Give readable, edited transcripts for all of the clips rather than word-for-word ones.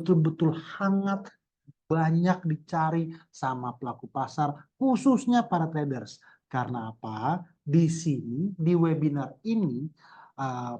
betul-betul hangat, banyak dicari sama pelaku pasar, khususnya para traders. Karena apa? Di sini, di webinar ini,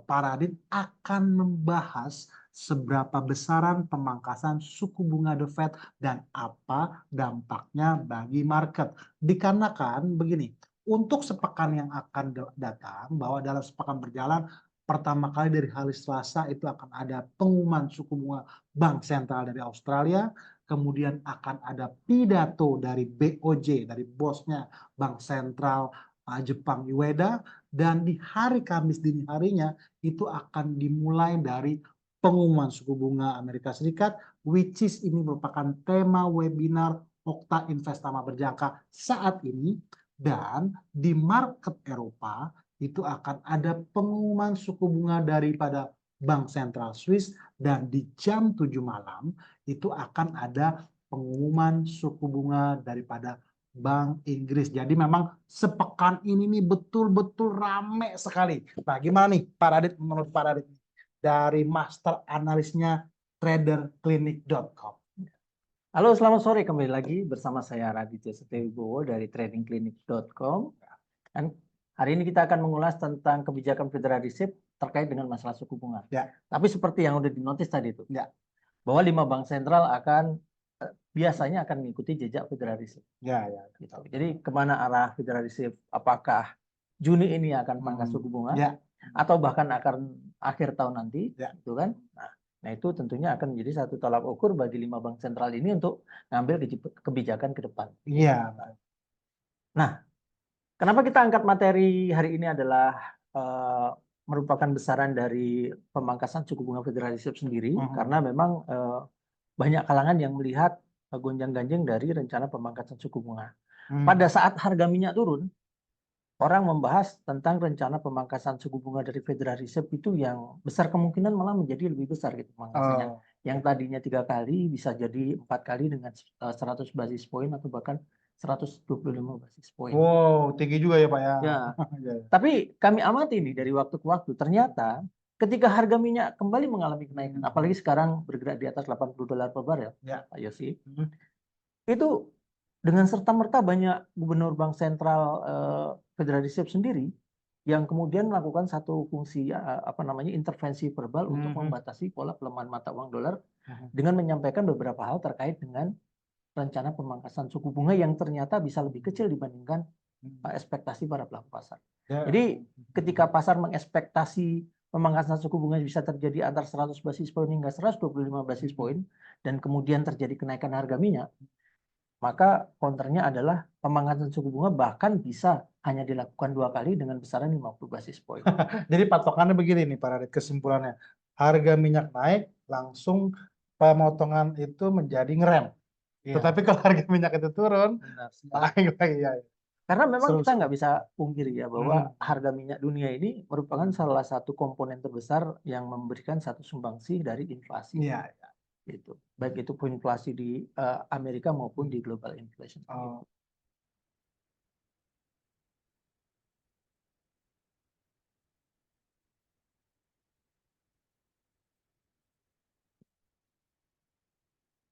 Pak Radit akan membahas seberapa besaran pemangkasan suku bunga The Fed dan apa dampaknya bagi market. Dikarenakan begini, untuk sepekan yang akan datang, bahwa dalam sepekan berjalan, pertama kali dari hari Selasa itu akan ada pengumuman suku bunga Bank Sentral dari Australia, kemudian akan ada pidato dari BOJ, dari bosnya Bank Sentral Jepang Ueda, dan di hari Kamis dini harinya itu akan dimulai dari pengumuman suku bunga Amerika Serikat, which is ini merupakan tema webinar Okta Investama Berjangka saat ini. Dan di market Eropa itu akan ada pengumuman suku bunga daripada Bank Sentral Swiss, dan di jam 7 malam itu akan ada pengumuman suku bunga daripada Bank Inggris. Jadi memang sepekan ini nih betul-betul rame sekali. Nah, gimana nih Pak Radit, menurut Pak Radit dari master analisnya traderclinic.com? Halo, selamat sore, kembali lagi bersama saya Raditya Setiawibowo dari tradingclinic.com. Dan hari ini kita akan mengulas tentang kebijakan Federal Reserve terkait dengan masalah suku bunga. Ya. Tapi seperti yang udah dinotis tadi itu, Ya. bahwa 5 bank sentral akan biasanya akan mengikuti jejak Federal Reserve. Ya. Gitu. Jadi kemana arah Federal Reserve? Apakah Juni ini akan pangkas suku bunga, atau bahkan akan akhir tahun nanti, gitu kan? Nah, itu tentunya akan menjadi satu tolak ukur bagi 5 bank sentral ini untuk ngambil kebijakan ke depan. Iya. Nah, kenapa kita angkat materi hari ini adalah merupakan besaran dari pemangkasan suku bunga Federal Reserve sendiri, karena memang banyak kalangan yang melihat gonjang-ganjing dari rencana pemangkasan suku bunga. Pada saat harga minyak turun, orang membahas tentang rencana pemangkasan suku bunga dari Federal Reserve itu yang besar kemungkinan malah menjadi lebih besar gitu pemangkasannya. Yang tadinya 3 kali bisa jadi 4 kali dengan 100 basis point atau bahkan 125 basis point. Wow, tinggi juga ya Pak ya. Ya. Tapi kami amati nih dari waktu ke waktu, ternyata ketika harga minyak kembali mengalami kenaikan, apalagi sekarang bergerak di atas $80 per barel, Pak Yosi, itu dengan serta-merta banyak gubernur bank sentral Federal Reserve sendiri yang kemudian melakukan satu fungsi intervensi verbal untuk membatasi pola pelemahan mata uang dolar dengan menyampaikan beberapa hal terkait dengan rencana pemangkasan suku bunga yang ternyata bisa lebih kecil dibandingkan ekspektasi para pelaku pasar. Jadi ketika pasar mengekspektasi pemangkasan suku bunga bisa terjadi antara 100 basis point hingga 125 basis point dan kemudian terjadi kenaikan harga minyak, maka counternya adalah pemangkasan suku bunga bahkan bisa hanya dilakukan 2 kali dengan besaran 50 basis point. Jadi patokannya begini nih Pak Radit, kesimpulannya. Harga minyak naik, langsung pemotongan itu menjadi ngerem. Tetapi kalau harga minyak itu turun, naik lagi ya. Karena memang kita nggak bisa pungkiri ya bahwa harga minyak dunia ini merupakan salah satu komponen terbesar yang memberikan satu sumbangsi dari inflasi. Gitu. Baik itu inflasi di Amerika maupun di global inflation.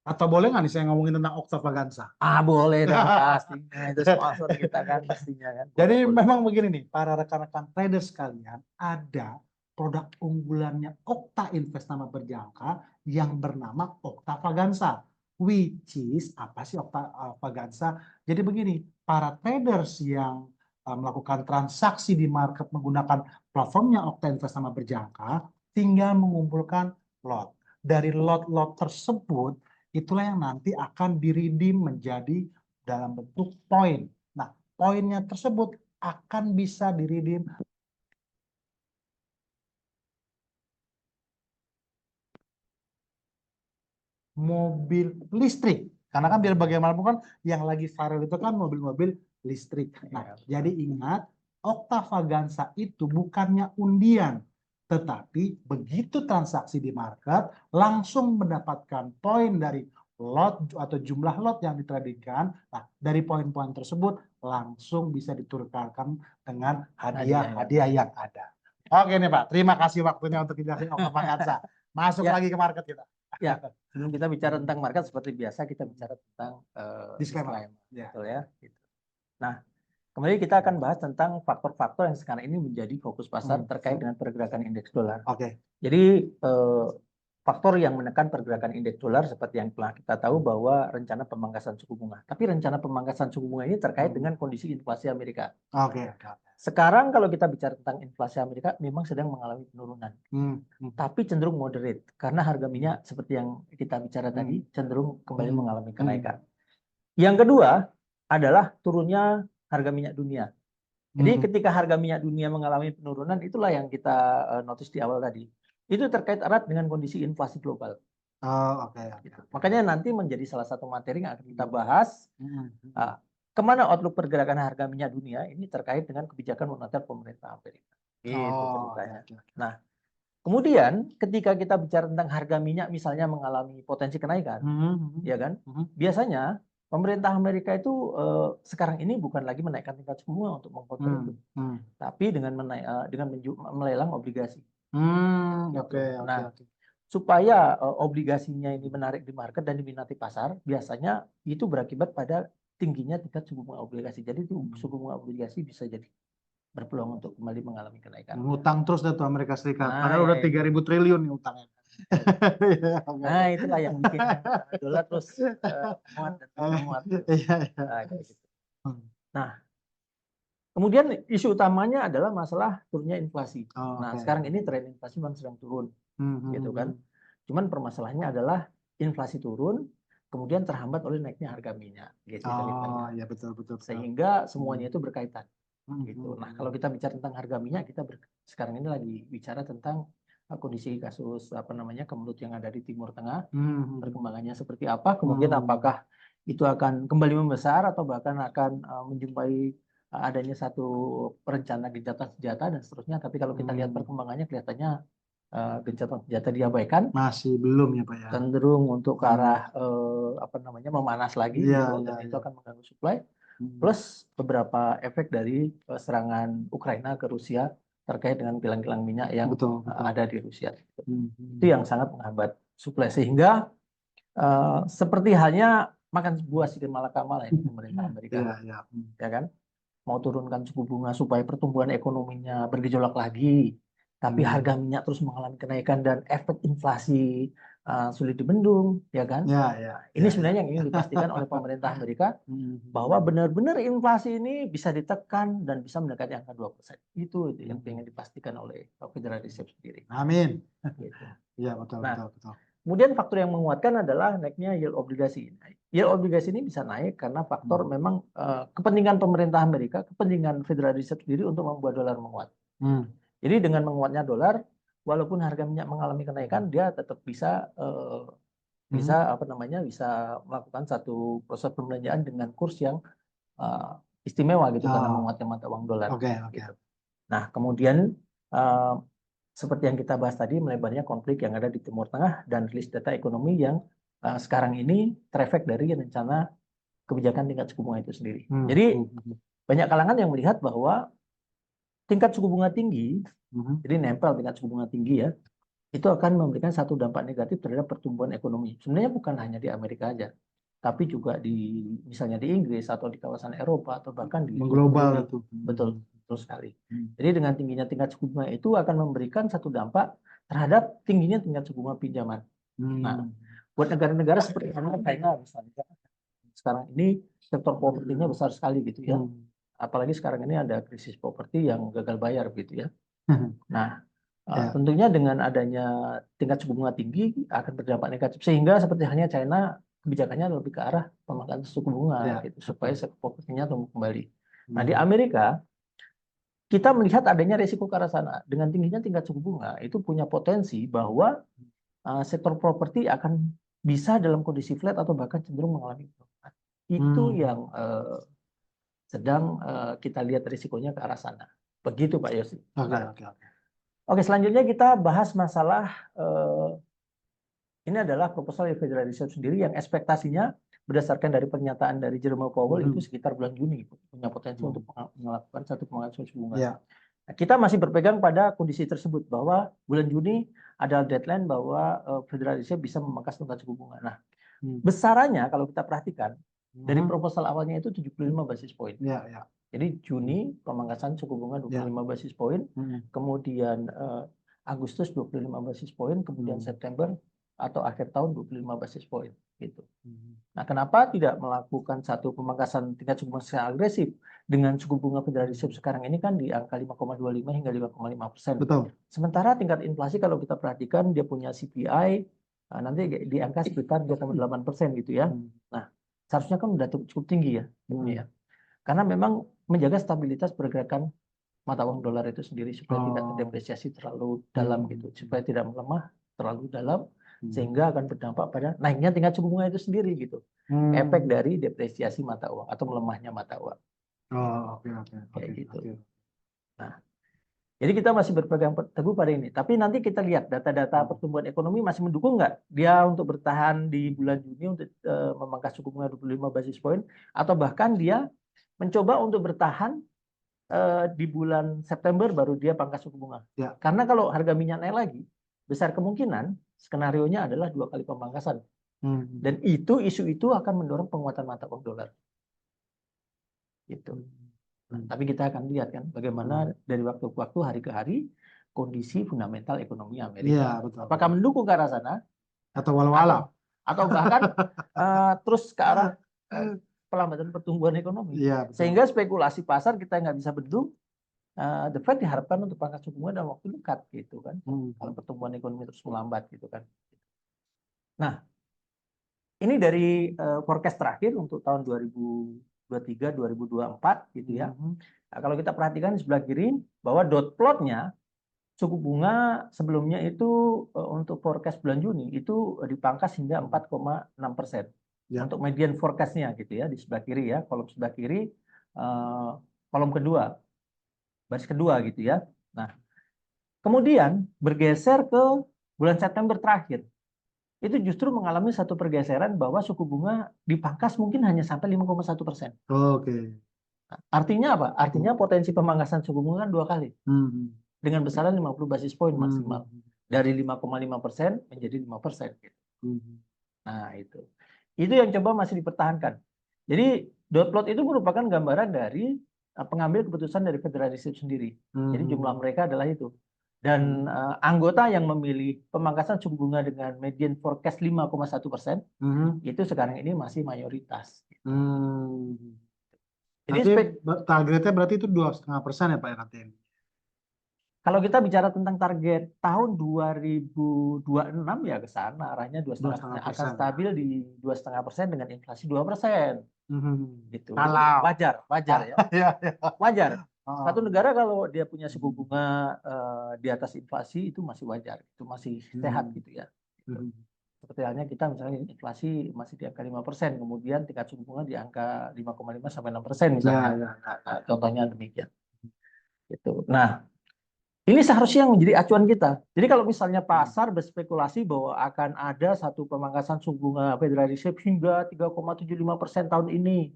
Atau boleh nggak nih saya ngomongin tentang Okta Vaganza? Boleh dong, pastinya. Itu sponsor kita kan pastinya kan. Jadi memang begini nih, para rekan-rekan trader sekalian, ada produk unggulannya Okta Investama Berjangka yang bernama Okta Vaganza. Which is, apa sih Okta Vaganza? Jadi begini, para traders yang melakukan transaksi di market menggunakan platformnya Okta Investama Berjangka, tinggal mengumpulkan lot. Dari lot-lot tersebut, itulah yang nanti akan di-redeem menjadi dalam bentuk poin. Nah, poinnya tersebut akan bisa di-redeem mobil listrik. Karena kan biar bagaimanapun kan yang lagi viral itu kan mobil-mobil listrik. Nah, jadi ingat, Okta Vaganza itu bukannya undian, tetapi begitu transaksi di market langsung mendapatkan poin dari lot atau jumlah lot yang ditradingkan. Nah, dari poin-poin tersebut langsung bisa ditukarkan dengan hadiah-hadiah yang ada. Oke nih Pak, terima kasih waktunya untuk dijelasin Okta Vaganza. Masuk lagi ke market kita. Ya, sebelum kita bicara tentang market seperti biasa kita bicara tentang Disclaimer. disclaimer, Ya. betul ya. Gitu. Nah, kembali kita akan bahas tentang faktor-faktor yang sekarang ini menjadi fokus pasar terkait dengan pergerakan indeks dolar. Oke. Jadi faktor yang menekan pergerakan indeks dolar seperti yang telah kita tahu bahwa rencana pemangkasan suku bunga. Tapi rencana pemangkasan suku bunga ini terkait dengan kondisi inflasi Amerika. Oke. Sekarang kalau kita bicara tentang inflasi Amerika memang sedang mengalami penurunan. Tapi cenderung moderate karena harga minyak seperti yang kita bicara tadi cenderung kembali mengalami kenaikan. Yang kedua adalah turunnya harga minyak dunia. Jadi ketika harga minyak dunia mengalami penurunan, itulah yang kita notice di awal tadi. Itu terkait erat dengan kondisi inflasi global. Gitu. Makanya nanti menjadi salah satu materi yang akan kita bahas. Kemana outlook pergerakan harga minyak dunia ini terkait dengan kebijakan moneter pemerintah Amerika. Gitu ceritanya. Nah, kemudian ketika kita bicara tentang harga minyak misalnya mengalami potensi kenaikan, ya kan? Biasanya pemerintah Amerika itu sekarang ini bukan lagi menaikkan tingkat suku bunga untuk mengkontrol itu, tapi dengan melelang obligasi. Supaya obligasinya ini menarik di market dan diminati pasar, biasanya itu berakibat pada tingginya tingkat suku bunga obligasi. Jadi itu suku bunga obligasi bisa jadi berpeluang untuk kembali mengalami kenaikan. Ngutang terus deh tuh Amerika Serikat. Padahal udah 3.000 triliun nih utangnya. Nah, itulah yang bikin dolar terus menguat dan menguat. Nah, kemudian isu utamanya adalah masalah turunnya inflasi. Nah, sekarang ini tren inflasi memang sedang turun, gitu kan. Cuman permasalahannya adalah inflasi turun, kemudian terhambat oleh naiknya harga minyak, gitu. Ya betul. Sehingga semuanya itu berkaitan. Gitu. Nah, kalau kita bicara tentang harga minyak, kita sekarang ini lagi bicara tentang kondisi kasus kemelut yang ada di Timur Tengah, perkembangannya seperti apa, kemudian apakah itu akan kembali membesar atau bahkan akan menjumpai adanya satu rencana gencatan senjata dan seterusnya. Tapi kalau kita lihat perkembangannya kelihatannya gencatan senjata diabaikan. Masih belum ya Pak ya. Cenderung untuk ke arah memanas lagi, dan itu akan mengganggu supply. Plus beberapa efek dari serangan Ukraina ke Rusia terkait dengan kilang-kilang minyak yang ada di Rusia. Itu yang sangat menghambat supply, sehingga seperti halnya makan buah sirih malakama yang pemerintah Amerika, ya kan, mau turunkan suku bunga supaya pertumbuhan ekonominya bergejolak lagi, tapi harga minyak terus mengalami kenaikan dan efek inflasi sulit dibendung, ya kan? Ini sebenarnya yang ingin dipastikan oleh pemerintah Amerika bahwa benar-benar inflasi ini bisa ditekan dan bisa mendekati angka 2%. Itu yang ingin dipastikan oleh Federal Reserve sendiri. Amin. Gitu. Iya betul. Kemudian faktor yang menguatkan adalah naiknya yield obligasi. Yield obligasi ini bisa naik karena faktor memang kepentingan pemerintah Amerika, kepentingan Federal Reserve sendiri untuk membuat dolar menguat. Jadi dengan menguatnya dolar, walaupun harga minyak mengalami kenaikan, dia tetap bisa bisa melakukan satu proses pembelanjaan dengan kurs yang istimewa gitu karena menguatnya mata uang dolar. Gitu. Nah, kemudian seperti yang kita bahas tadi, melebarnya konflik yang ada di Timur Tengah dan rilis data ekonomi yang sekarang ini terefek dari rencana kebijakan tingkat suku bunga itu sendiri. Jadi banyak kalangan yang melihat bahwa tingkat suku bunga tinggi, jadi nempel tingkat suku bunga tinggi ya, itu akan memberikan satu dampak negatif terhadap pertumbuhan ekonomi. Sebenarnya bukan hanya di Amerika aja, tapi juga misalnya di Inggris atau di kawasan Eropa atau bahkan di global itu. Betul sekali. Jadi dengan tingginya tingkat suku bunga itu akan memberikan satu dampak terhadap tingginya tingkat suku bunga pinjaman. Nah, buat negara-negara seperti China misalnya, sekarang ini sektor propertinya besar sekali gitu ya. Apalagi sekarang ini ada krisis properti yang gagal bayar gitu ya. Nah, tentunya dengan adanya tingkat suku bunga tinggi akan berdampak negatif, sehingga seperti halnya China kebijakannya lebih ke arah pemangkasan suku bunga gitu, supaya sektor propertinya tumbuh kembali. Nah, di Amerika kita melihat adanya risiko ke arah sana. Dengan tingginya tingkat suku bunga itu punya potensi bahwa sektor properti akan bisa dalam kondisi flat atau bahkan cenderung mengalami penurunan. Itu yang sedang kita lihat risikonya ke arah sana. Begitu Pak Yosi. Oke, selanjutnya kita bahas masalah ini adalah proposal dari Federal Reserve sendiri yang ekspektasinya berdasarkan dari pernyataan dari Jerome Powell itu sekitar bulan Juni punya potensi untuk melakukan satu pemangkasan suku bunga. Nah, kita masih berpegang pada kondisi tersebut bahwa bulan Juni ada deadline bahwa Federal Reserve bisa memangkas tingkat suku bunga. Nah, Hmm. besarannya kalau kita perhatikan dari Mhm. proposal awalnya itu 75 basis point. Ya, ya. Jadi Juni pemangkasan suku bunga 25 basis point, kemudian Agustus 25 basis point, kemudian September atau akhir tahun 25 basis point gitu. Nah, kenapa tidak melakukan satu pemangkasan tingkat suku bunga secara agresif dengan suku bunga Federal Reserve sekarang ini kan di angka 5,25 hingga 5,5%. Betul. Sementara tingkat inflasi kalau kita perhatikan dia punya CPI nanti di angka sekitar 2,8% gitu ya. Nah, seharusnya kan udah cukup tinggi ya. Ya. Karena memang menjaga stabilitas pergerakan mata uang dolar itu sendiri supaya tidak terdepresiasi terlalu dalam gitu, supaya tidak melemah terlalu dalam sehingga akan berdampak pada naiknya tingkat suku bunga itu sendiri gitu. Efek dari depresiasi mata uang atau melemahnya mata uang. Oh, oke. Kayak gitu. Nah, jadi kita masih berpegang teguh pada ini. Tapi nanti kita lihat data-data pertumbuhan ekonomi masih mendukung nggak dia untuk bertahan di bulan Juni untuk memangkas suku bunga 25 basis point atau bahkan dia mencoba untuk bertahan di bulan September baru dia pangkas suku bunga. Ya. Karena kalau harga minyak naik lagi, besar kemungkinan skenarionya adalah 2 kali pemangkasan. Dan isu itu akan mendorong penguatan mata uang dolar. Gitu. Nah, tapi kita akan lihat kan bagaimana dari waktu ke waktu, hari ke hari, kondisi fundamental ekonomi Amerika. Ya, betul. Apakah mendukung ke arah sana? Atau walau-walau. Atau bahkan terus ke arah pelambatan pertumbuhan ekonomi. Ya, sehingga spekulasi pasar kita nggak bisa bendung. The Fed diharapkan untuk pangkas suku bunga dalam waktu dekat gitu kan. Kalau pertumbuhan ekonomi terus melambat gitu kan. Nah, ini dari forecast terakhir untuk tahun 2023 2024 gitu ya. Nah, kalau kita perhatikan di sebelah kiri bahwa dot plotnya suku bunga sebelumnya itu untuk forecast bulan Juni itu dipangkas hingga 4,6%. Ya. Untuk median forecastnya gitu ya di sebelah kiri ya, kolom sebelah kiri, kolom kedua, baris kedua gitu ya. Nah, kemudian bergeser ke bulan September terakhir, itu justru mengalami satu pergeseran bahwa suku bunga dipangkas mungkin hanya sampai 5,1%. Oke. Artinya apa? Artinya potensi pemangkasan suku bunga kan 2 kali. Dengan besaran 50 basis point maksimal. Dari 5,5% menjadi 5%. Nah, itu yang coba masih dipertahankan. Jadi dot plot itu merupakan gambaran dari pengambil keputusan dari Federal Reserve sendiri. Jadi jumlah mereka adalah itu. Dan anggota yang memilih pemangkasan suku bunga dengan median forecast 5,1% itu sekarang ini masih mayoritas. Jadi targetnya berarti itu 2,5% ya Pak ya katanya? Kalau kita bicara tentang target tahun 2026 ya ke sana arahnya 2,5%, akan stabil di 2,5% dengan inflasi 2%. Gitu. Kalau wajar ya. Wajar. Satu negara kalau dia punya suku bunga di atas inflasi itu masih wajar, itu masih sehat gitu ya. Seperti halnya kita misalnya inflasi masih di angka 5%, kemudian tingkat suku bunga di angka 5,5 sampai 6% misalnya. Nah, contohnya demikian. Gitu. Nah, ini seharusnya yang menjadi acuan kita. Jadi kalau misalnya pasar berspekulasi bahwa akan ada satu pemangkasan suku bunga Federal Reserve hingga 3,75% tahun ini,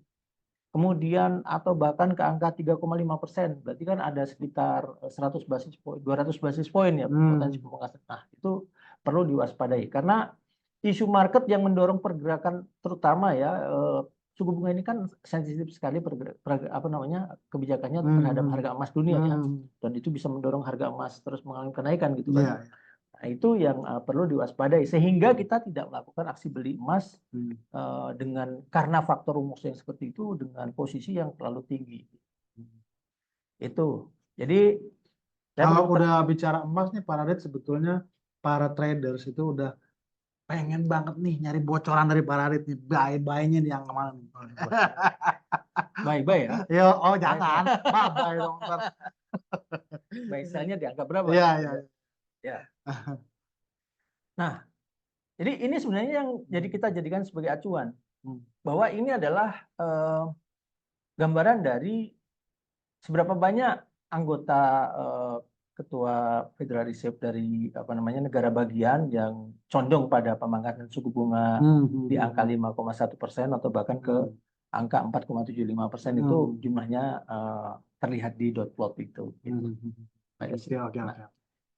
kemudian atau bahkan ke angka 3,5%, berarti kan ada sekitar 100 basis point, 200 basis point ya potensi pemangkasan. Nah, itu perlu diwaspadai karena isu market yang mendorong pergerakan terutama ya suku bunga ini kan sensitif sekali kebijakannya terhadap harga emas dunia ya, dan itu bisa mendorong harga emas terus mengalami kenaikan gitu kan. Nah, itu yang perlu diwaspadai sehingga kita tidak melakukan aksi beli emas karena faktor rumus yang seperti itu dengan posisi yang terlalu tinggi. Itu. Jadi kalau udah bicara emas nih Pak Radit, sebetulnya para traders itu udah pengen banget nih nyari bocoran dari Pak Radit nih, buy-buy-nya di angka mana nih? Buy-buy ya? Yo, oh jangan, buy dong. Buy-sell-nya di angka berapa? Iya. Nah, jadi ini sebenarnya yang jadi kita jadikan sebagai acuan bahwa ini adalah gambaran dari seberapa banyak anggota ketua Federal Reserve dari negara bagian yang condong pada pemangkasan suku bunga di angka 5,1% atau bahkan ke angka 4,75% itu jumlahnya terlihat di dot plot itu. Gitu. Oke.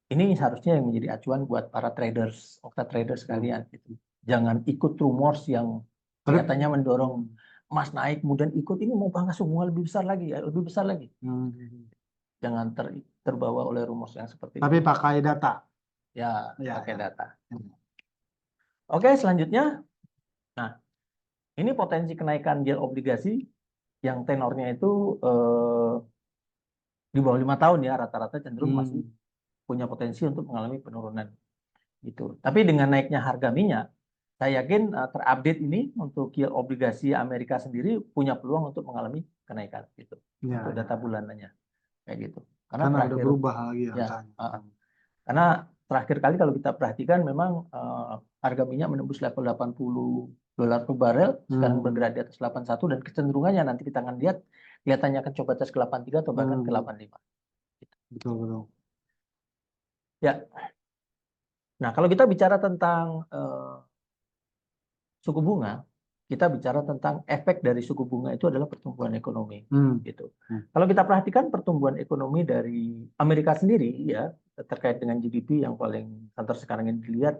ini seharusnya yang menjadi acuan buat para traders, okta traders sekalian gitu. Jangan ikut rumors yang kelihatannya mendorong emas naik, kemudian ikut ini mau pangkas suku bunga lebih besar lagi, ya, lebih besar lagi. Jangan terbawa oleh rumors yang seperti Tapi itu. pakai data. Ya, Ya, pakai ya. data. Oke, selanjutnya. Nah, ini potensi kenaikan yield obligasi yang tenornya itu di bawah 5 tahun ya, rata-rata cenderung masih punya potensi untuk mengalami penurunan gitu. Tapi dengan naiknya harga minyak, saya yakin terupdate ini untuk yield obligasi Amerika sendiri punya peluang untuk mengalami kenaikan gitu. Ya, untuk data bulanannya kayak gitu. Karena udah terakhir berubah lagi ya, angkanya. karena terakhir kali kalau kita perhatikan memang harga minyak menembus level 80 dolar per barel, sekarang bergerak di atas 81 dan kecenderungannya nanti kita akan lihat kelihatannya akan coba tes ke 83 atau bahkan ke 85. Betul, betul. Ya. Nah, kalau kita bicara tentang suku bunga, kita bicara tentang efek dari suku bunga itu adalah pertumbuhan ekonomi, gitu. Kalau kita perhatikan pertumbuhan ekonomi dari Amerika sendiri, ya terkait dengan GDP yang paling kantor sekarang ini dilihat,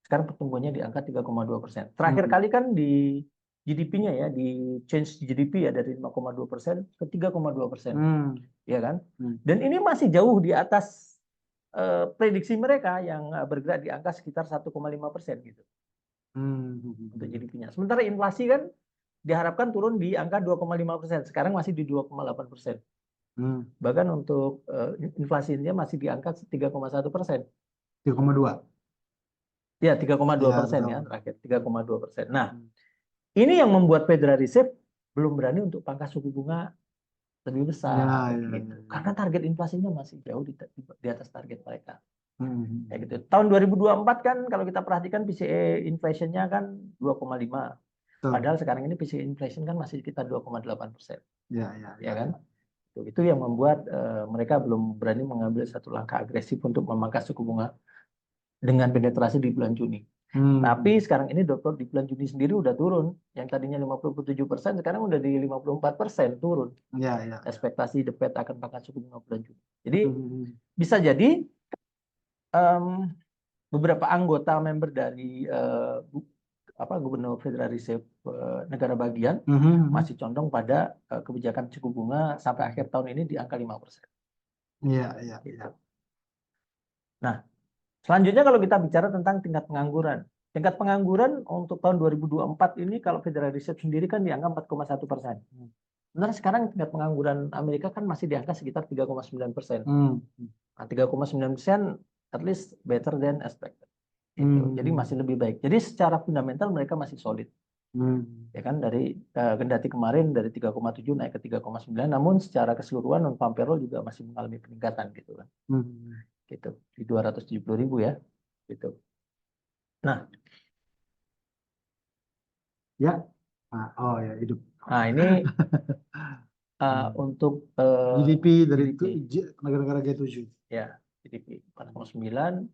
sekarang pertumbuhannya di angka 3,2%. Terakhir kali kan di GDP-nya ya, di change GDP ya dari 5,2% ke 3,2%, ya kan? Dan ini masih jauh di atas prediksi mereka yang bergerak di angka sekitar 1,5% gitu. Untuk GDP-nya. Sementara inflasi kan diharapkan turun di angka 2,5%. Sekarang masih di 2,8%. Bahkan untuk inflasinya masih di angka 3,1%. 3,2. Ya, 3,2% ya terakhir. 3,2%. Nah, ini yang membuat Federal Reserve belum berani untuk pangkas suku bunga lebih besar. Gitu. Karena target inflasinya masih jauh di atas target mereka. Kayak gitu. Tahun 2024 kan kalau kita perhatikan PCE inflation-nya kan 2,5. Padahal sekarang ini PCE inflation kan masih sekitar 2,8%. Ya kan? Itu yang membuat mereka belum berani mengambil satu langkah agresif untuk memangkas suku bunga dengan penetrasi di bulan Juni. Tapi sekarang ini dokter di bulan Juni sendiri udah turun. Yang tadinya 57%, sekarang udah di 54% turun. Ekspektasi The Fed akan pangkas suku bunga bulan Juni. Jadi bisa jadi beberapa anggota member dari Gubernur Federal Reserve negara bagian masih condong pada kebijakan suku bunga sampai akhir tahun ini di angka 5%. Gitu. Nah, selanjutnya kalau kita bicara tentang tingkat pengangguran. Tingkat pengangguran untuk tahun 2024 ini kalau Federal Reserve sendiri kan di angka 4,1%. Sebenarnya sekarang tingkat pengangguran Amerika kan masih di angka sekitar 3,9%. Nah, 3,9% at least better than expected. Gitu. Jadi masih lebih baik. Jadi secara fundamental mereka masih solid. Ya kan dari kendati kemarin dari 3,7 naik ke 3,9, namun secara keseluruhan non farm payroll juga masih mengalami peningkatan gitu kan. Gitu. Di 270.000 ya. Gitu. Nah, ya. Hidup. Nah, ini untuk GDP dari negara-negara G7. Ya, GDP 4,9.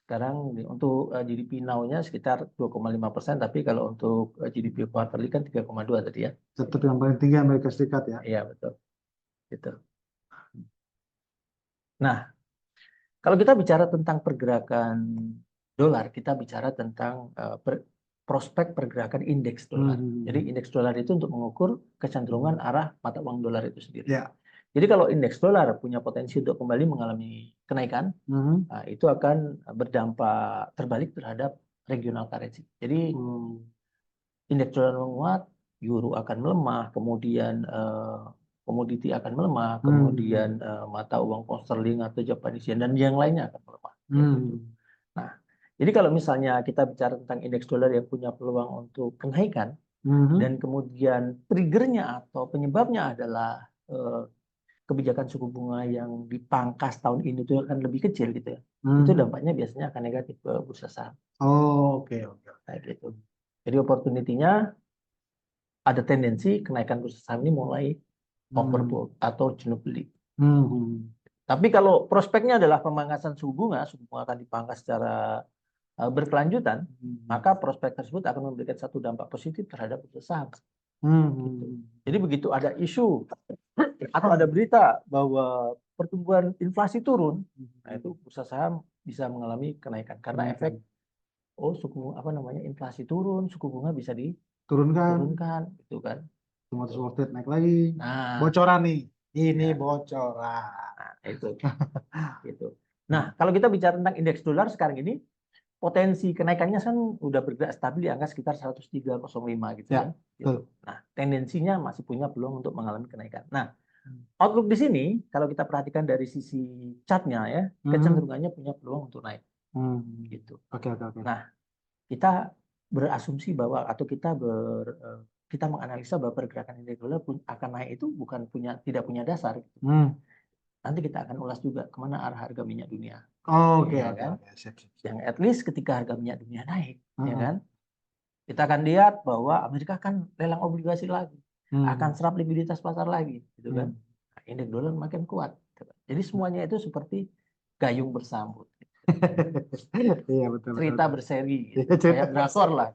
Sekarang untuk GDP now-nya sekitar 2,5%, tapi kalau untuk GDP quarterly kan 3,2 tadi ya. Tetap yang paling tinggi Amerika Serikat ya. Iya, betul. Gitu. Nah, kalau kita bicara tentang pergerakan dolar, kita bicara tentang prospek pergerakan indeks dolar. Jadi indeks dolar itu untuk mengukur kecenderungan arah mata uang dolar itu sendiri. Jadi kalau indeks dolar punya potensi untuk kembali mengalami kenaikan, nah, itu akan berdampak terbalik terhadap regional currency. Jadi indeks dolar menguat, euro akan melemah, kemudian komoditi akan melemah, kemudian mata uang pound sterling atau Japanese yen dan yang lainnya akan melemah. Nah, jadi kalau misalnya kita bicara tentang indeks dolar yang punya peluang untuk kenaikan, dan kemudian triggernya atau penyebabnya adalah kebijakan suku bunga yang dipangkas tahun ini itu akan lebih kecil gitu ya. Itu dampaknya biasanya akan negatif ke bursa saham. Oke. Kayak gitu. Jadi opportunity-nya ada tendensi kenaikan bursa saham ini mulai overbought atau jenuh beli. Tapi kalau prospeknya adalah pemangkasan suku bunga akan dipangkas secara berkelanjutan, maka prospek tersebut akan memberikan satu dampak positif terhadap bursa saham. Gitu. Jadi begitu ada isu atau ada berita bahwa pertumbuhan inflasi turun, nah itu bursa saham bisa mengalami kenaikan karena efek inflasi turun, suku bunga bisa Turunkan. diturunkan, gitu kan. Terus Wall Street naik lagi. Nah, Bocoran nih. Ini Ya. bocoran. nah itu, gitu. Nah, kalau kita bicara tentang indeks dolar sekarang ini, potensi kenaikannya kan udah bergerak stabil di angka sekitar 103,05 gitu Ya, kan. betul. Nah, tendensinya masih punya peluang untuk mengalami kenaikan. Nah, outlook di sini kalau kita perhatikan dari sisi chartnya ya, kecenderungannya punya peluang untuk naik. Gitu. Oke. Nah, kita berasumsi bahwa atau kita menganalisa bahwa pergerakan indeks dolar akan naik itu tidak punya dasar. Gitu. Nanti kita akan ulas juga kemana arah harga minyak dunia. Oke. Sip. Yang at least ketika harga minyak dunia naik, ya kan, kita akan lihat bahwa Amerika akan lelang obligasi lagi, akan serap likuiditas pasar lagi, gitu kan. Nah, indeks dolar makin kuat. Jadi semuanya itu seperti gayung bersambut. Iya, betul. Cerita berseri, gitu. Kayak drakor lah.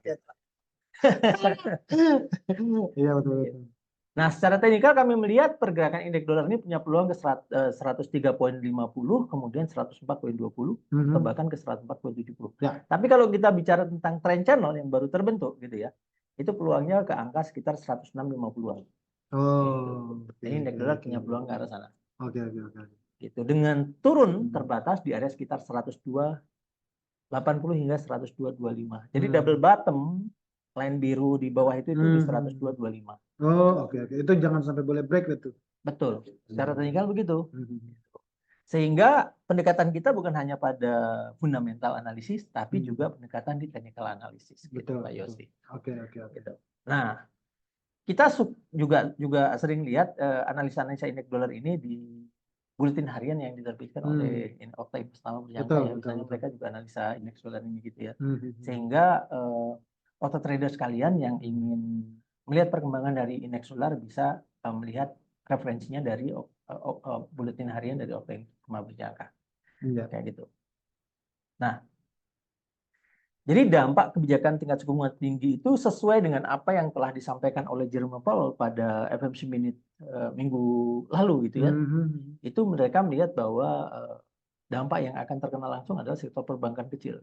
Iya, betul. Nah, secara teknikal kami melihat pergerakan indeks dolar ini punya peluang ke 103,50, kemudian 104,20, atau bahkan ke 104,70. Ya. Tapi kalau kita bicara tentang trend channel yang baru terbentuk, gitu ya, itu peluangnya ke angka sekitar 106,50-an. Ini indeks dolar punya peluang ke arah sana. Oke. Gitu. Dengan turun terbatas di area sekitar 102,80 hingga 102,25. Jadi double bottom, line biru di bawah itu di 102,25. Oke. Itu jangan sampai boleh break itu. Betul. Secara teknikal begitu. Sehingga pendekatan kita bukan hanya pada fundamental analisis, tapi juga pendekatan di technical analisis. Betul, Pak Yosi. Oke. Gitu. Nah, kita juga sering lihat analisa-analisa indeks dolar ini di buletin harian yang diterbitkan oleh Okta Investama Berjangka ya. Misalnya mereka juga analisa indeks dolar ini gitu ya. Sehingga Okta trader sekalian yang ingin melihat perkembangan dari indeks dolar bisa melihat referensinya dari buletin harian dari Okta Investama Berjangka. Kayak gitu. Nah, jadi dampak kebijakan tingkat suku bunga tinggi itu sesuai dengan apa yang telah disampaikan oleh Jerome Powell pada FOMC Minute minggu lalu gitu ya. Itu mereka melihat bahwa dampak yang akan terkena langsung adalah sektor perbankan kecil.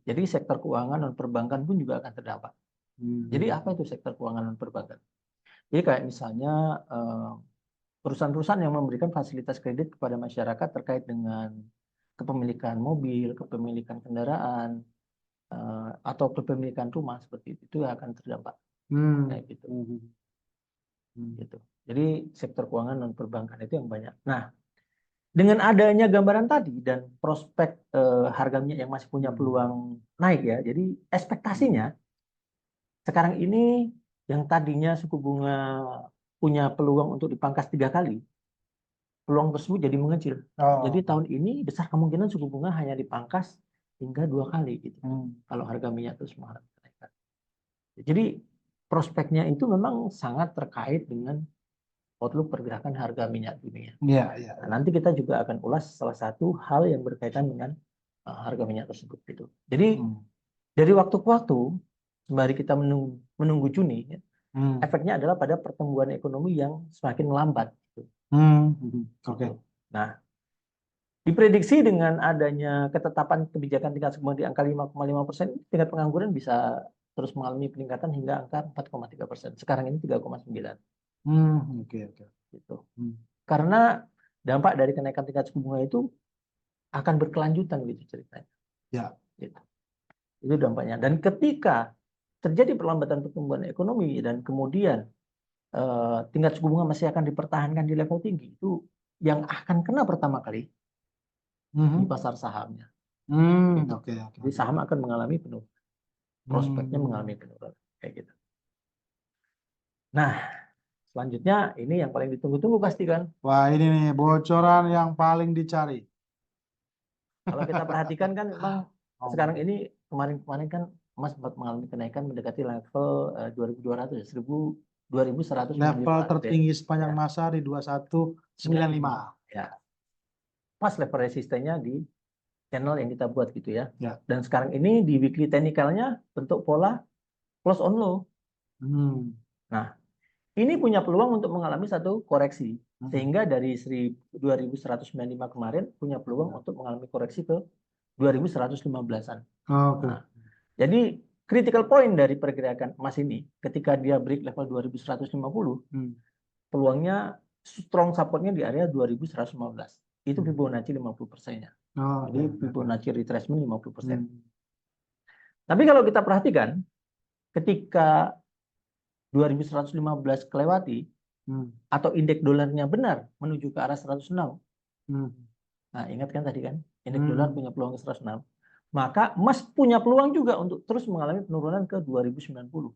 Jadi sektor keuangan dan perbankan pun juga akan terdampak. Jadi apa itu sektor keuangan dan perbankan? Jadi kayak misalnya perusahaan-perusahaan yang memberikan fasilitas kredit kepada masyarakat terkait dengan kepemilikan mobil, kepemilikan kendaraan, atau kepemilikan rumah seperti itu akan terdampak. Kayak gitu. Gitu. Jadi sektor keuangan dan perbankan itu yang banyak. Nah, dengan adanya gambaran tadi dan prospek harga minyak yang masih punya peluang naik ya, jadi ekspektasinya sekarang ini yang tadinya suku bunga punya peluang untuk dipangkas 3 kali, peluang tersebut jadi mengecil. Jadi tahun ini besar kemungkinan suku bunga hanya dipangkas hingga 2 kali gitu. Kalau harga minyak terus mengalami kenaikan. Jadi prospeknya itu memang sangat terkait dengan outlook pergerakan harga minyak dunia. Nah, nanti kita juga akan ulas salah satu hal yang berkaitan dengan harga minyak tersebut gitu. Jadi dari waktu ke waktu sembari kita menunggu Juni, efeknya adalah pada pertumbuhan ekonomi yang semakin melambat. Gitu. Oke. Nah, diprediksi dengan adanya ketetapan kebijakan tingkat suku bunga di angka 5,5%, tingkat pengangguran bisa terus mengalami peningkatan hingga angka 4,3%. Sekarang ini 3,9%. Oke. Gitu. Karena dampak dari kenaikan tingkat suku bunga itu akan berkelanjutan gitu ceritanya. Ya. Gitu. Itu dampaknya. Dan ketika terjadi perlambatan pertumbuhan ekonomi dan kemudian tingkat suku bunga masih akan dipertahankan di level tinggi, itu yang akan kena pertama kali di pasar sahamnya. Gitu. Jadi saham akan mengalami penurunan. Prospeknya mengalami penurunan. Kayak gitu. Nah, selanjutnya ini yang paling ditunggu-tunggu pasti kan. Wah, ini nih bocoran yang paling dicari. Kalau kita perhatikan kan memang sekarang ini kemarin kan emas sempat mengalami kenaikan mendekati level 2.200 ya, 2.100 level tertinggi sepanjang masa di 2195. Ya. Pas level resistennya di channel yang kita buat gitu ya. Dan sekarang ini di weekly technicalnya bentuk pola close on low. Nah, ini punya peluang untuk mengalami satu koreksi. Sehingga dari 2195 kemarin punya peluang untuk mengalami koreksi ke 2115-an. Oke. Nah, jadi critical point dari pergerakan emas ini ketika dia break level 2150, peluangnya strong supportnya di area 2115. Itu Fibonacci 50%-nya. Jadi Fibonacci retracement 50%. Tapi kalau kita perhatikan ketika 2115 kelewati atau indeks dolarnya benar menuju ke arah 106. Nah, ingat kan tadi kan, indeks dolar punya peluang ke 106. Maka emas punya peluang juga untuk terus mengalami penurunan ke 2090.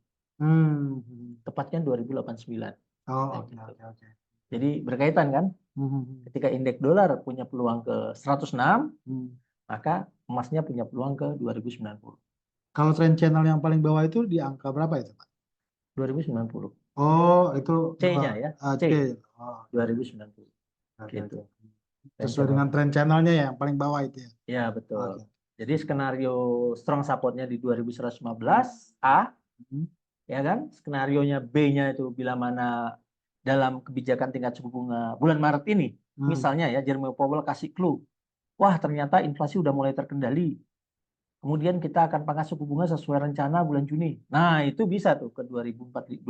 Tepatnya 2089. Oke. Jadi berkaitan kan? Ketika indeks dolar punya peluang ke 106, maka emasnya punya peluang ke 2090. Kalau trend channel yang paling bawah itu di angka berapa itu, Pak? 2090. Oh, itu C-nya ya. C. C. Oh, 2090. oke. Gitu. Sesuai dengan trend channelnya ya, yang paling bawah itu ya. Ya, betul. Oke. Jadi skenario strong supportnya di 2115 A, ya kan? Skenarionya B-nya itu bila mana dalam kebijakan tingkat suku bunga bulan Maret ini, misalnya ya Jerome Powell kasih clue, wah ternyata inflasi udah mulai terkendali. Kemudian kita akan pangkas suku bunga sesuai rencana bulan Juni. Nah, itu bisa tuh ke 2245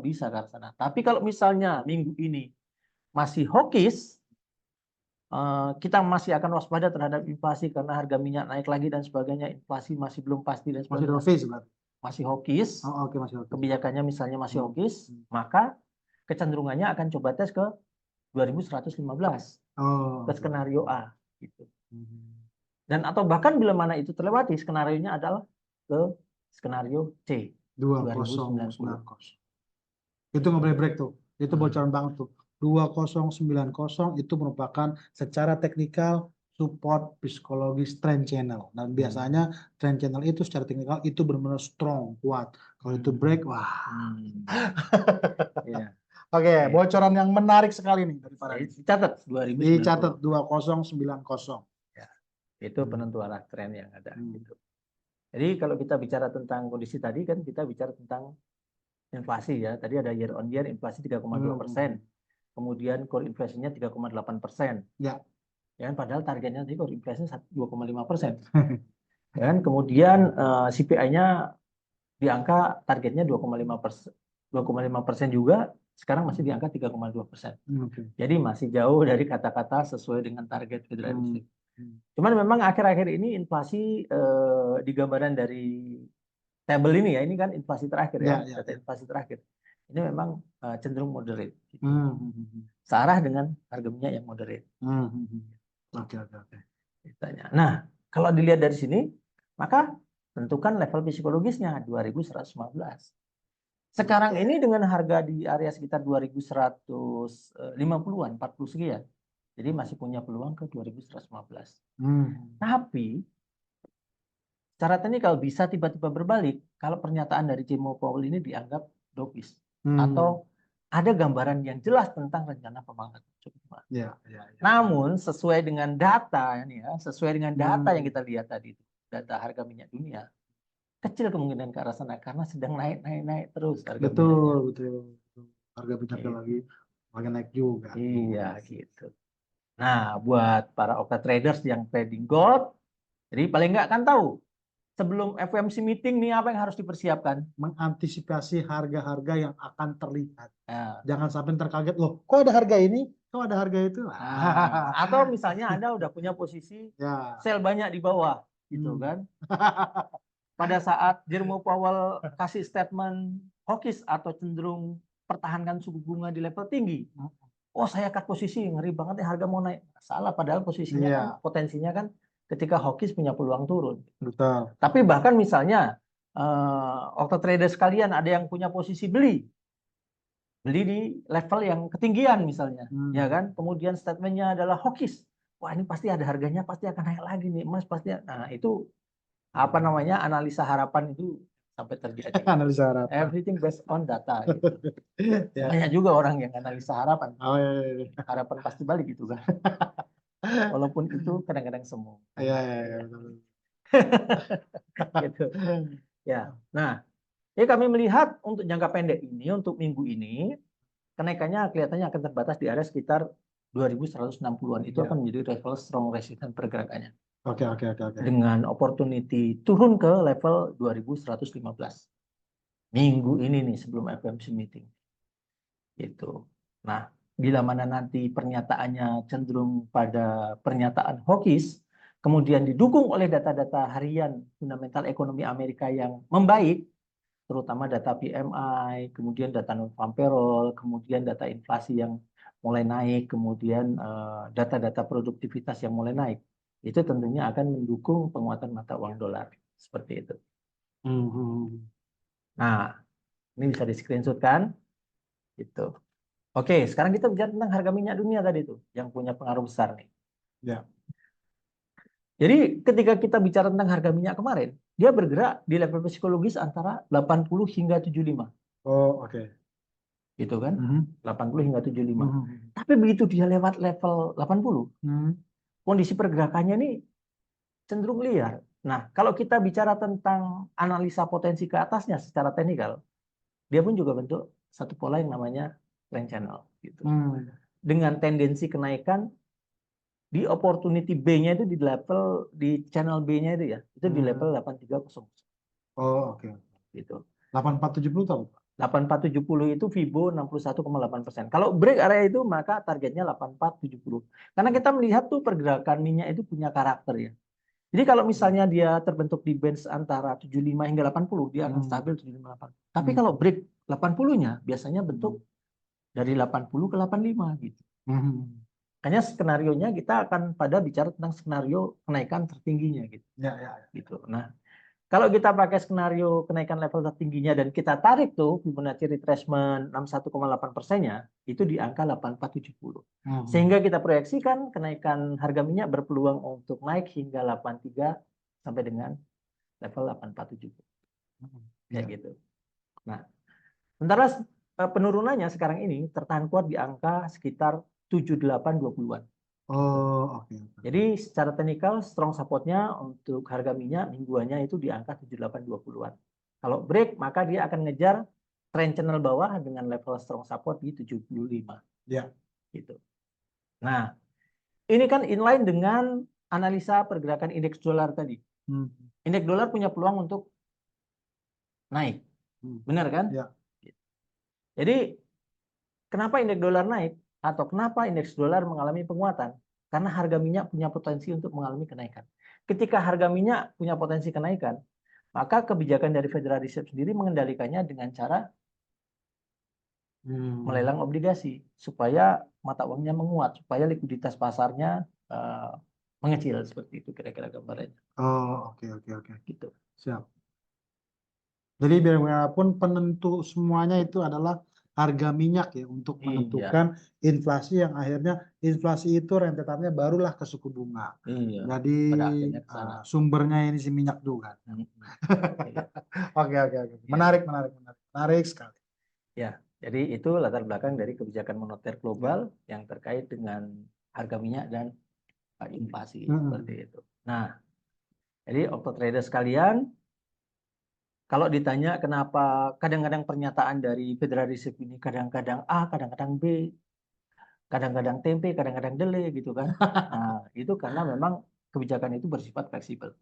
bisa ke arah sana. Tapi kalau misalnya minggu ini masih hawkish, kita masih akan waspada terhadap inflasi karena harga minyak naik lagi dan sebagainya. Inflasi masih belum pasti dan Masih sebagainya. dovish berarti. Masih hawkish. Oh, oke, masih hawkish. Kebijakannya misalnya masih hawkish, maka kecenderungannya akan coba tes ke 2115. Ke skenario A gitu. Dan atau bahkan bila mana itu terlewati, skenarionya adalah ke skenario C 2090. Itu nggak boleh break tuh. Itu bocoran banget tuh. 2090 itu merupakan secara teknikal support psikologis trend channel. Dan biasanya trend channel itu secara teknikal itu benar-benar strong, kuat. Kalau itu break, wah. Oke, bocoran yang menarik sekali nih dari para dicatat 2090. Dicatat 2090. Itu penentu arah tren yang ada gitu. Jadi kalau kita bicara tentang kondisi tadi kan kita bicara tentang inflasi ya. Tadi ada year on year inflasi 3,2%. Kemudian core inflasinya 3,8%. Ya. Ya, padahal targetnya tadi core inflasinya 2,5%. Dan kemudian CPI-nya di angka targetnya 2,5% juga, sekarang masih di angka 3,2%. Jadi masih jauh dari kata-kata sesuai dengan target Federal Reserve. Cuman memang akhir-akhir ini inflasi di gambaran dari tabel ini ya, ini kan inflasi terakhir ya, data inflasi terakhir. Ini memang cenderung moderate. Gitu. Searah dengan harga minyak yang moderate. Oke. Nah, kalau dilihat dari sini, maka tentukan level psikologisnya 2115. Sekarang ini dengan harga di area sekitar 2150-an, 40 sekian. Jadi masih punya peluang ke 2115. Tapi secara teknikal bisa tiba-tiba berbalik kalau pernyataan dari Jerome Powell ini dianggap dovish atau ada gambaran yang jelas tentang rencana pemangkatan suku bunga. Namun sesuai dengan data ini ya, sesuai dengan data yang kita lihat tadi, data harga minyak dunia, kecil kemungkinan ke arah sana karena sedang naik terus harga minyaknya. Betul. Harga minyaknya lagi naik juga. Iya gitu. Nah, buat para opera traders yang trading gold, jadi paling nggak kan tahu sebelum FOMC meeting nih apa yang harus dipersiapkan? Mengantisipasi harga-harga yang akan terlihat. Jangan sampai terkaget, loh kok ada harga ini, kok ada harga itu. Atau misalnya Anda udah punya posisi sell banyak di bawah, gitu kan? Pada saat Jerome Powell kasih statement hawkish atau cenderung pertahankan suku bunga di level tinggi, oh saya cut posisi, ngeri banget nih harga mau naik. Salah, padahal posisinya kan, potensinya kan ketika hawkish punya peluang turun. Betul. Tapi bahkan misalnya octa trader sekalian ada yang punya posisi beli di level yang ketinggian misalnya, ya kan? Kemudian statementnya adalah hawkish. Wah ini pasti ada harganya, pasti akan naik lagi nih emas pasti. Nah itu apa namanya analisa harapan itu sampai terjadi. Analisa harapan. Everything based on data. Gitu. Banyak juga orang yang analisa harapan. Harapan pasti balik gitu kan. Walaupun itu kadang-kadang semu. Iya. Gitu. Ya. Nah, Jadi kami melihat untuk jangka pendek ini, untuk minggu ini, kenaikannya kelihatannya akan terbatas di area sekitar 2160-an. Itu Ya. akan menjadi level strong resistance pergerakannya. Oke. Dengan opportunity turun ke level 2115. Minggu ini nih sebelum FOMC meeting. Gitu. Nah, bila mana nanti pernyataannya cenderung pada pernyataan hawkish, kemudian didukung oleh data-data harian fundamental ekonomi Amerika yang membaik, terutama data PMI, kemudian data non-farm payroll, kemudian data inflasi yang mulai naik, kemudian data-data produktivitas yang mulai naik. Itu tentunya akan mendukung penguatan mata uang dolar. Seperti itu. Nah, ini bisa di-screenshot kan? Gitu. Oke, sekarang kita bicara tentang harga minyak dunia tadi itu, yang punya pengaruh besar nih. Ya. Jadi ketika kita bicara tentang harga minyak kemarin, dia bergerak di level psikologis antara 80 hingga 75. Oh, oke. Gitu kan? 80 hingga 75. Mhm. Tapi begitu dia lewat level 80, kondisi pergerakannya ini cenderung liar. Nah, kalau kita bicara tentang analisa potensi ke atasnya secara teknikal, dia pun juga bentuk satu pola yang namanya trend channel gitu. Dengan tendensi kenaikan di opportunity B-nya itu di level di channel B-nya itu ya, itu di level 8300. Oh, oke. Gitu. 8470 tahu, Pak? 8470 itu Fibo 61,8%. Kalau break area itu maka targetnya 8470. Karena kita melihat tuh pergerakan minyak itu punya karakter ya. Jadi kalau misalnya dia terbentuk di band antara 75 hingga 80, dia akan stabil 75. Tapi kalau break 80-nya biasanya bentuk dari 80 ke 85 gitu. Makanya skenarionya kita akan pada bicara tentang skenario kenaikan tertingginya gitu. Ya. Gitu. Nah, kalau kita pakai skenario kenaikan level tertingginya dan kita tarik tuh Fibonacci retracement 61,8%-nya itu di angka 8470. Sehingga kita proyeksikan kenaikan harga minyak berpeluang untuk naik hingga 83 sampai dengan level 8470. Kayak gitu. Nah, sementara penurunannya sekarang ini tertahan kuat di angka sekitar 7820-an. Oh, oke. Jadi secara teknikal strong support-nya untuk harga minyak mingguannya itu di angka 7820-an. Kalau break maka dia akan ngejar trend channel bawah dengan level strong support di 75. Ya. Gitu. Nah, ini kan inline dengan analisa pergerakan indeks dolar tadi. Indeks dolar punya peluang untuk naik. Benar kan? Ya. Jadi kenapa indeks dolar naik atau kenapa indeks dolar mengalami penguatan? Karena harga minyak punya potensi untuk mengalami kenaikan. Ketika harga minyak punya potensi kenaikan, maka kebijakan dari Federal Reserve sendiri mengendalikannya dengan cara melelang obligasi supaya mata uangnya menguat, supaya likuiditas pasarnya mengecil, seperti itu kira-kira gambarannya. Oh, oke. Gitu. Siap. Jadi bagaimanapun penentu semuanya itu adalah harga minyak ya untuk menentukan inflasi yang akhirnya inflasi itu rentetannya barulah ke suku bunga. Iya. Jadi Pada akhirnya ke sana. sumbernya ini si minyak juga. Oke. Menarik sekali. Ya, jadi itu latar belakang dari kebijakan moneter global yang terkait dengan harga minyak dan inflasi seperti itu. Nah, jadi opto trader sekalian, kalau ditanya kenapa kadang-kadang pernyataan dari Federal Reserve ini kadang-kadang A, kadang-kadang B, kadang-kadang tempe, kadang-kadang dele gitu kan. Nah, itu karena memang kebijakan itu bersifat fleksibel.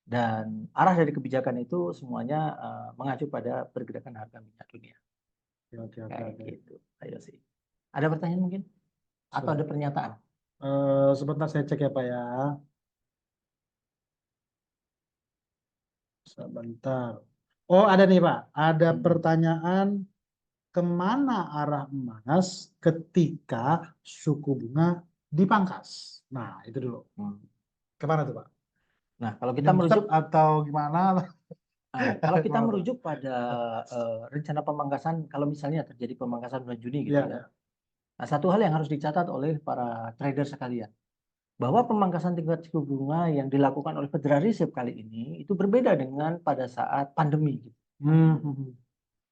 Dan arah dari kebijakan itu semuanya mengacu pada pergerakan harga minyak dunia. Kayak gitu. Ayo sih. Ada pertanyaan mungkin? Atau ada pernyataan? Sebentar saya cek ya Pak ya. Sebentar. Oh ada nih Pak. Ada pertanyaan, kemana arah emas ketika suku bunga dipangkas? Nah itu dulu. Kemana tuh Pak? Nah kalau kita merujuk atau gimana? Kalau kita merujuk pada rencana pemangkasan, kalau misalnya terjadi pemangkasan bulan Juni gitu ya. Nah, satu hal yang harus dicatat oleh para trader sekalian, bahwa pemangkasan tingkat suku bunga yang dilakukan oleh Federal Reserve kali ini itu berbeda dengan pada saat pandemi.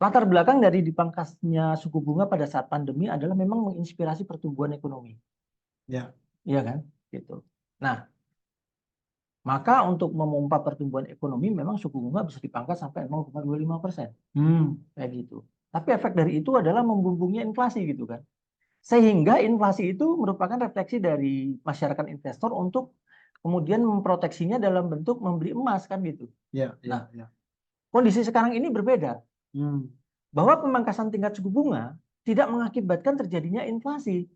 Latar belakang dari dipangkasnya suku bunga pada saat pandemi adalah memang menginspirasi pertumbuhan ekonomi. Ya. Iya kan? Gitu. Nah, Maka untuk memompa pertumbuhan ekonomi memang suku bunga bisa dipangkas sampai 0,25%. Kayak gitu. Tapi efek dari itu adalah membumbungnya inflasi gitu kan. Sehingga inflasi itu merupakan refleksi dari masyarakat investor untuk kemudian memproteksinya dalam bentuk membeli emas kan gitu. Nah, kondisi sekarang ini berbeda. Bahwa pemangkasan tingkat suku bunga tidak mengakibatkan terjadinya inflasi.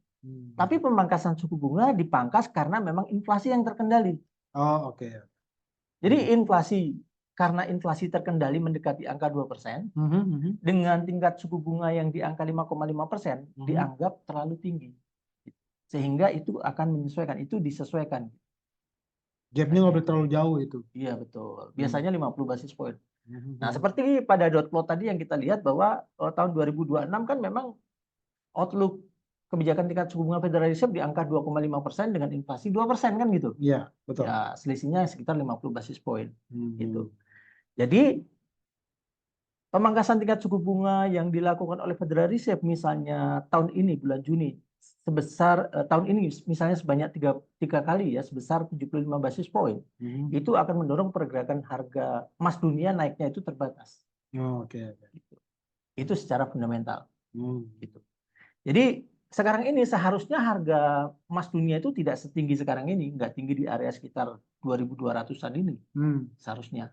Tapi pemangkasan suku bunga dipangkas karena memang inflasi yang terkendali. Jadi karena inflasi terkendali mendekati angka 2%, dengan tingkat suku bunga yang di angka 5,5% dianggap terlalu tinggi. Sehingga itu akan menyesuaikan, itu disesuaikan. Gapnya nggak boleh terlalu jauh itu. Iya betul. Biasanya 50 basis point. Nah, seperti pada dot plot tadi yang kita lihat bahwa tahun 2026 kan memang outlook kebijakan tingkat suku bunga Federal Reserve di angka 2,5% dengan inflasi 2% kan gitu. Iya, betul. Ya, selisihnya sekitar 50 basis point gitu. Jadi pemangkasan tingkat suku bunga yang dilakukan oleh Federal Reserve misalnya tahun ini bulan Juni sebesar tahun ini misalnya sebanyak tiga kali ya sebesar 75 basis point itu akan mendorong pergerakan harga emas dunia naiknya itu terbatas. Gitu. Itu secara fundamental. Gitu. Jadi sekarang ini seharusnya harga emas dunia itu tidak setinggi sekarang ini, nggak tinggi di area sekitar 2.200-an ini seharusnya.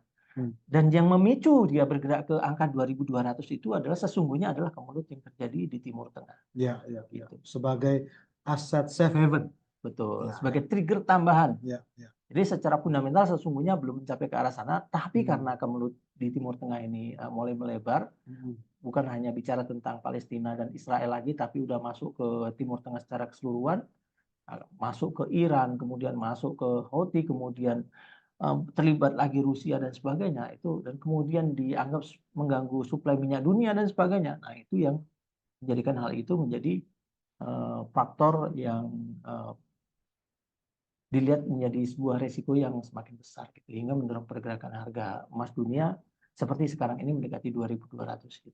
Dan yang memicu dia bergerak ke angka 2.200 itu adalah sesungguhnya adalah kemelut yang terjadi di Timur Tengah. Gitu. Sebagai aset safe haven. Betul, sebagai trigger tambahan. Jadi secara fundamental sesungguhnya belum mencapai ke arah sana, tapi karena kemelut di Timur Tengah ini mulai melebar, bukan hanya bicara tentang Palestina dan Israel lagi, tapi udah masuk ke Timur Tengah secara keseluruhan, masuk ke Iran, kemudian masuk ke Houthi, kemudian terlibat lagi Rusia dan sebagainya itu, dan kemudian dianggap mengganggu suplai minyak dunia dan sebagainya. Nah itu yang menjadikan hal itu menjadi faktor yang dilihat menjadi sebuah resiko yang semakin besar gitu, hingga mendorong pergerakan harga emas dunia seperti sekarang ini mendekati 2.200 gitu.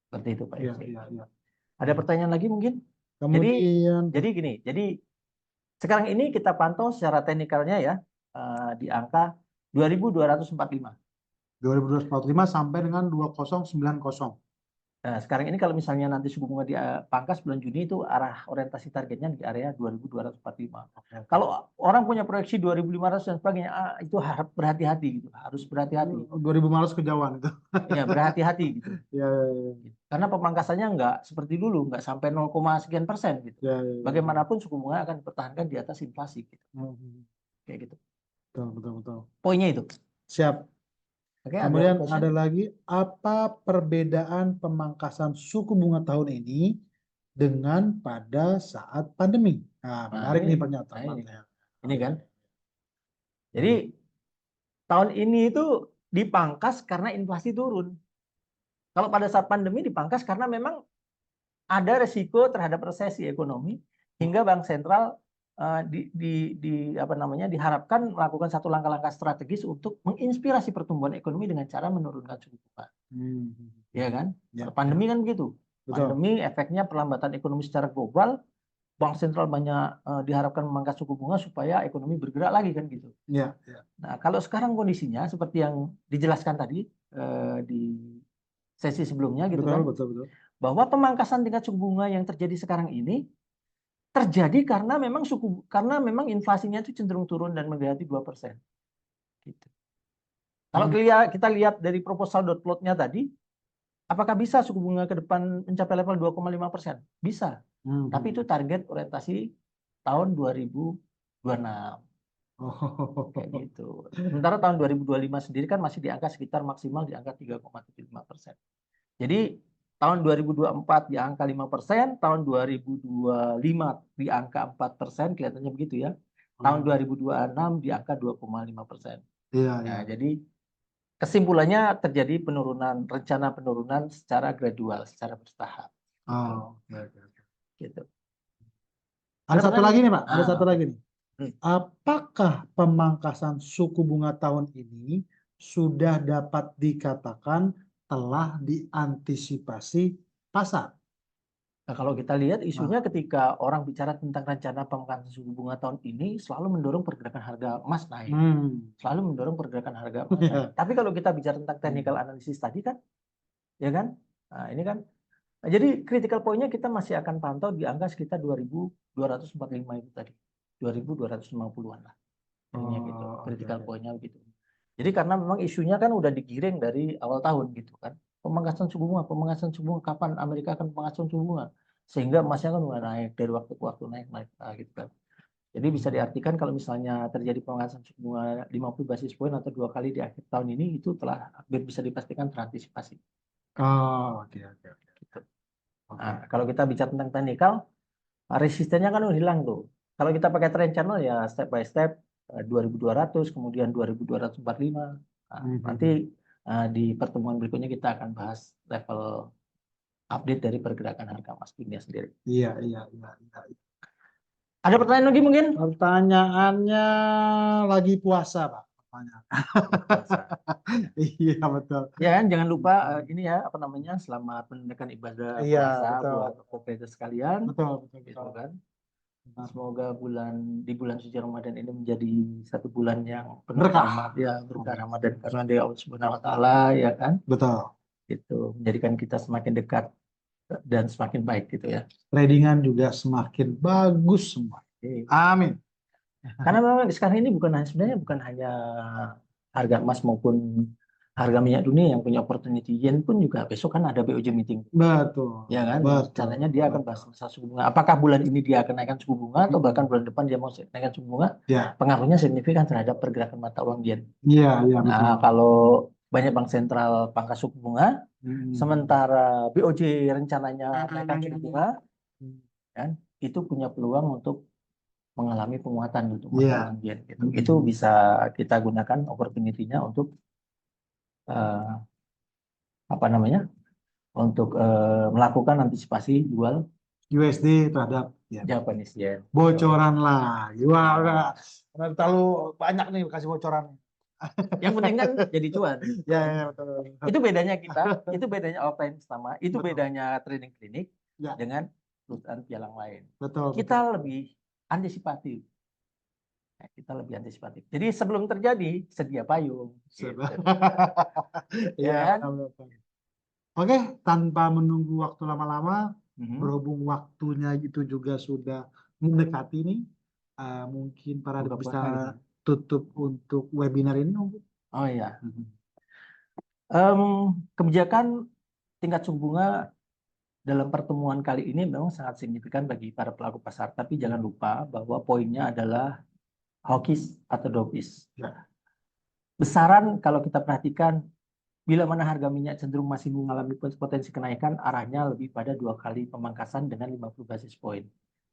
Seperti itu Pak. Ada pertanyaan lagi mungkin? Jadi gini, jadi sekarang ini kita pantau secara teknikalnya ya di angka 2.245. 2.245 sampai dengan 2090. Nah, sekarang ini kalau misalnya nanti suku bunga dipangkas bulan Juni itu arah orientasi targetnya di area 2.245. Kalau orang punya proyeksi 2.500 dan sebagainya, itu harus berhati-hati gitu, harus berhati-hati. 2.500 kejauhan itu. Ya, berhati-hati gitu. Karena pemangkasannya nggak seperti dulu, nggak sampai 0, sekian persen gitu. Bagaimanapun suku bunga akan dipertahankan di atas inflasi gitu. Kayak gitu. Betul. Poinnya itu. Siap. Kemudian ada lagi, apa perbedaan pemangkasan suku bunga tahun ini dengan pada saat pandemi? Nah, menarik nih pernyataan. Ini kan. Jadi tahun ini itu dipangkas karena inflasi turun. Kalau pada saat pandemi dipangkas karena memang ada resiko terhadap resesi ekonomi hingga Bank Sentral diharapkan melakukan satu langkah-langkah strategis untuk menginspirasi pertumbuhan ekonomi dengan cara menurunkan suku bunga. Ya kan? Pandemi kan begitu. Pandemi efeknya perlambatan ekonomi secara global. Bank Sentral banyak diharapkan memangkas suku bunga supaya ekonomi bergerak lagi kan gitu. Nah, kalau sekarang kondisinya seperti yang dijelaskan tadi di sesi sebelumnya gitu kan, bahwa pemangkasan tingkat suku bunga yang terjadi sekarang ini terjadi karena memang inflasinya itu cenderung turun dan mendekati 2%. Gitu. Kalau kita lihat dari proposal dot plotnya tadi, apakah bisa suku bunga ke depan mencapai level 2,5%? Bisa. Tapi itu target orientasi tahun 2026. Kayak gitu. Sementara tahun 2025 sendiri kan masih di angka sekitar maksimal di angka 3,75%. Jadi tahun 2024 di angka 5%, tahun 2025 di angka 4%, kelihatannya begitu ya. Tahun 2026 di angka 2,5%. Nah, jadi kesimpulannya terjadi rencana penurunan secara gradual, secara bertahap. Gitu. Ada satu lagi nih Pak, ada satu lagi nih. Apakah pemangkasan suku bunga tahun ini sudah dapat dikatakan telah diantisipasi pasar? Nah, kalau kita lihat isunya ketika orang bicara tentang rencana pemangkasan suku bunga tahun ini selalu mendorong pergerakan harga emas naik. Selalu mendorong pergerakan harga emas naik. Tapi kalau kita bicara tentang technical analysis tadi kan, ya kan? Nah, ini kan. Nah, jadi critical point-nya kita masih akan pantau di angka sekitar 2245 itu tadi. 2250-an lah. Ininya gitu. Critical point-nya begitu. Jadi karena memang isunya kan udah digiring dari awal tahun gitu kan. Pemangkasan suku bunga, kapan Amerika akan pemangkasan suku bunga? Sehingga emasnya kan udah naik dari waktu ke waktu naik gitu kan. Jadi bisa diartikan kalau misalnya terjadi pemangkasan suku bunga 50 basis point atau 2 kali di akhir tahun ini itu telah hampir bisa dipastikan terantisipasi. Oke. Gitu. Nah, kalau kita bicara tentang technical, resistennya kan udah hilang tuh. Kalau kita pakai trend channel ya step by step 2200 kemudian 2245. Nah, nanti di pertemuan berikutnya kita akan bahas level update dari pergerakan harga emas dunia sendiri. Iya. Ada pertanyaan lagi mungkin? Pertanyaannya lagi puasa, Pak. Iya, betul. Ya kan, jangan lupa ini ya apa namanya, selamat menunaikan ibadah puasa buat kopdar sekalian. Betul. Gitu kan. Semoga di bulan suci Ramadan ini menjadi satu bulan yang penuh rahmat ya, berkah Ramadan karena dari Allah Subhanahu wa taala ya kan. Betul. Itu menjadikan kita semakin dekat dan semakin baik gitu ya. Tradingan juga semakin bagus semua. Amin. Karena memang sekarang ini sebenarnya bukan hanya harga emas maupun harga minyak dunia yang punya opportunity. Yen pun juga besok kan ada BOJ meeting. Betul. Ya kan? Caranya dia akan bahas masalah suku bunga. Apakah bulan ini dia akan naikkan suku bunga atau bahkan bulan depan dia mau naikkan suku bunga? Ya. Pengaruhnya signifikan terhadap pergerakan mata uang yen. Iya, betul. Nah, kalau banyak bank sentral pangkas suku bunga, sementara BOJ rencananya naikkan suku bunga, kan? Itu punya peluang untuk mengalami penguatan untuk mata uang yen. Gitu. Itu bisa kita gunakan opportunity-nya untuk untuk melakukan antisipasi jual USD terhadap Japanese yen. Bocoran lagi. Wah, terlalu banyak nih kasih bocoran. Yang penting kan jadi cuan. Ya, betul. Itu bedanya kita, itu bedanya offline sama, itu bedanya trading klinik dengan perusahaan pialang lain. Betul. Kita lebih antisipatif. Kita lebih antisipatif. Jadi sebelum terjadi sedia payung. Gitu. Ya, Oke, tanpa menunggu waktu lama-lama, berhubung waktunya itu juga sudah mendekati nih, mungkin para bisa tutup untuk webinar ini. Oh iya. Kebijakan tingkat suku bunga dalam pertemuan kali ini memang sangat signifikan bagi para pelaku pasar. Tapi jangan lupa bahwa poinnya adalah hawkish atau dovish. Besaran kalau kita perhatikan, bila mana harga minyak cenderung masih mengalami potensi kenaikan, arahnya lebih pada 2 kali pemangkasan dengan 50 basis point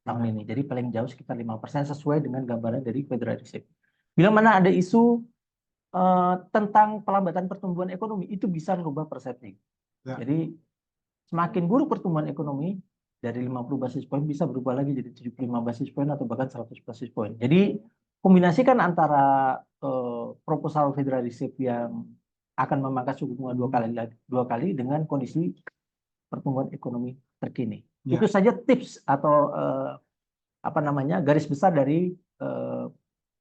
tahun ini. Jadi paling jauh sekitar 5% sesuai dengan gambaran dari Federal Reserve. Bila mana ada isu tentang pelambatan pertumbuhan ekonomi, itu bisa merubah persepsi. Jadi semakin buruk pertumbuhan ekonomi, dari 50 basis point bisa berubah lagi jadi 75 basis point atau bahkan 100 basis point. Jadi kombinasikan antara proposal Federal Reserve yang akan memangkas suku bunga 2 kali dengan kondisi pertumbuhan ekonomi terkini. Itu saja tips atau garis besar dari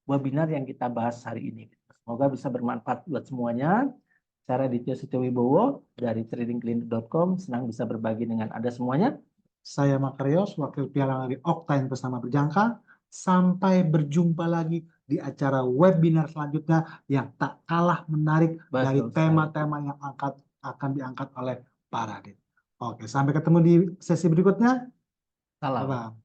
webinar yang kita bahas hari ini. Semoga bisa bermanfaat buat semuanya. Saya Raditya Setiawibowo dari tradingclinic.com, senang bisa berbagi dengan Anda semuanya. Saya Makarios, wakil pialang dari Octane bersama Berjangka. Sampai berjumpa lagi di acara webinar selanjutnya yang tak kalah menarik dari tema-tema yang akan diangkat oleh para Radit. Oke, sampai ketemu di sesi berikutnya. Salam.